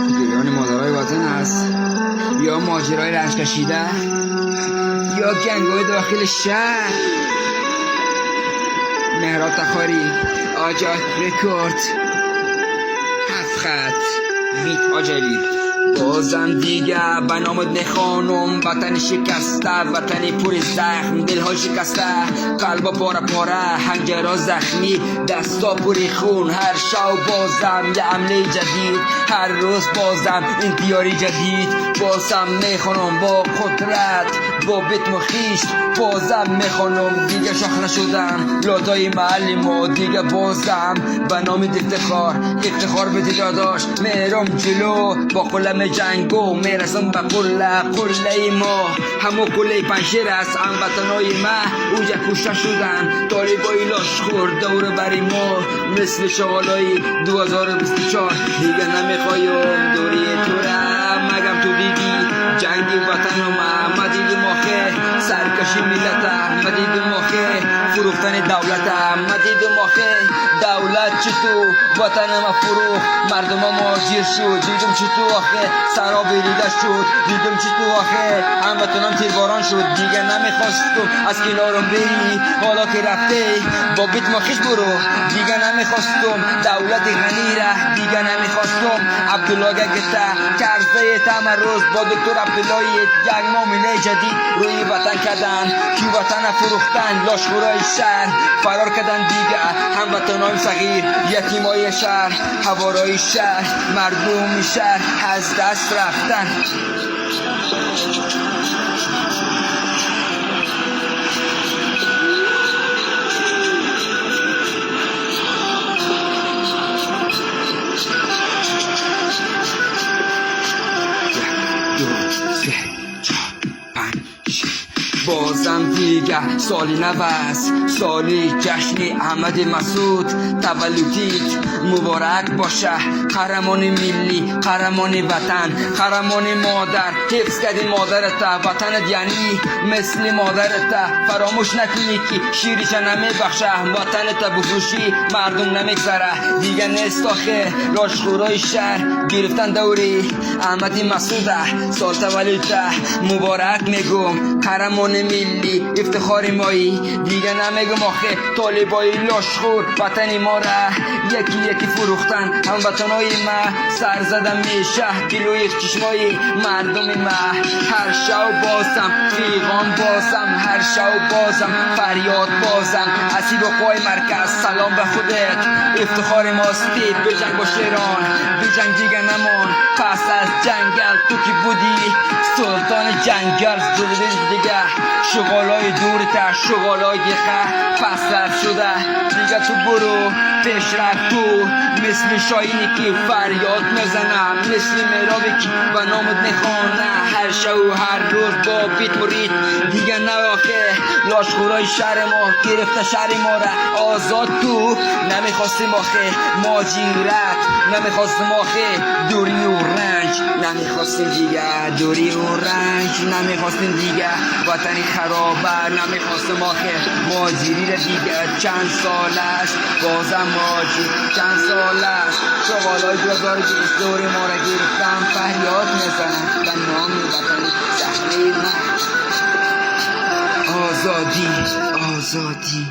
گریان مادرای وطن است، یا ماجرای رنج کشیده، یا گنگای داخل شهر. مهراب تخاری، آجاک رکورد، 7 خط، بیت آجلی. بازم دیگه به نام خانم، وطن شکسته، وطن پر زخم، دلها شکسته، قلبا پاره پاره، حنجرها زخمی، دستا پر خون. هر شب بازم یه حمله جدید، هر روز بازم انتیاری جدید. بازم میخوانم با قدرت، با بیت مخیش، بازم میخوانم. دیگه شاخ نشدم لادای محل ما، دیگه بازم به نام افتخار به داداش میرم جلو. با قلم جنگو میرسم به قله ما. همو قله پنشیر است هموطنای ما، اوجا کشته شدن طالبای لاشخور دور بری ما. مثل شغالای 2024 دیگه نمیخوایم دوری تو را. مگم تو دیدی جنگ وطن ما، مدید ماخه سرکشی ملت، مدید ماخه فروختن دولت، مدید ماخه دولت چطور وطن ما فروخت، مردم ما مهاجر شد. دیدم چطور آخه سرا بریده شد، دیدم چطور آخه هموطنم تیرباران شد. دیگه نمیخواستم از کنارم بری، حالا که رفته با بیت ماخیش برو. دیگه نمیخواستم دولت غنی را، دیگه نمیخواستم عبدالله گگتا کرزه تمرز با دکتر عبدالله. یک معامله جدید روی وطن کردن، کی وطن فروختن، لاشخورای شهر فرار کردن. دیگه هموطنان صغیر، یتیمای شهر، هوارای شهر، مردم شهر از دست رفتن. بازم دیگه سالی نوست، سالی جشن احمد مسعود تولدیت مبارک باشه. قهرمان ملی، قهرمان وطن، قهرمان مادر. حفظ کردی مادرت، وطنت یعنی مثل مادرت. فراموش نکنی که شیرش نمیبخشه، وطنت بفروشی مردم نمیگذره. دیگه نیست آخه لاشخورای شهر گرفتن دوری احمد مسعود. سال تولدت مبارک میگم، قهرمان ملی، افتخار مایی. دیگه نمیگم آخه طالبای لاشخور وطن ما را یکی یکی فروختن. هموطنای ما سر زدم میشه جلوی چشمای مردم ما. هر شب بازم فیغان بازم، هر شب بازم فریاد بازم. اسیر و پای مرکز سلام به خودت، افتخار ماستی. بجنگ با شیران، بجنگ دیگه نمان. پس از جنگل تو کی بودی سلطان جنگل دیگه. شغالای دورت، شغالای قهر پس شده. دیگه تو برو پیشرفت تو، مثل شاهینی که فریاد میزنم، مثل مهرابی که به نامت میخوانه هر شب و هر روز با بیت مرید. دیگه نه آخه لاشخورای شهر ما گرفته شهر ما را. آزاد تو نمیخواستیم آخه ماجرت، نمیخواستیم آخه دوری و رنج، نمیخواستیم دیگه دوری و رنج، نمیخواستیم دیگه وطنی خرابه، نمیخواستیم آخه ماجری را دیگه. چند سال است بازم ماجی، چند سال است شغالای 2020 دور ما را گرفتم، فریاد میزنم به نام وطنی صحنه من. آزادی، آزادی.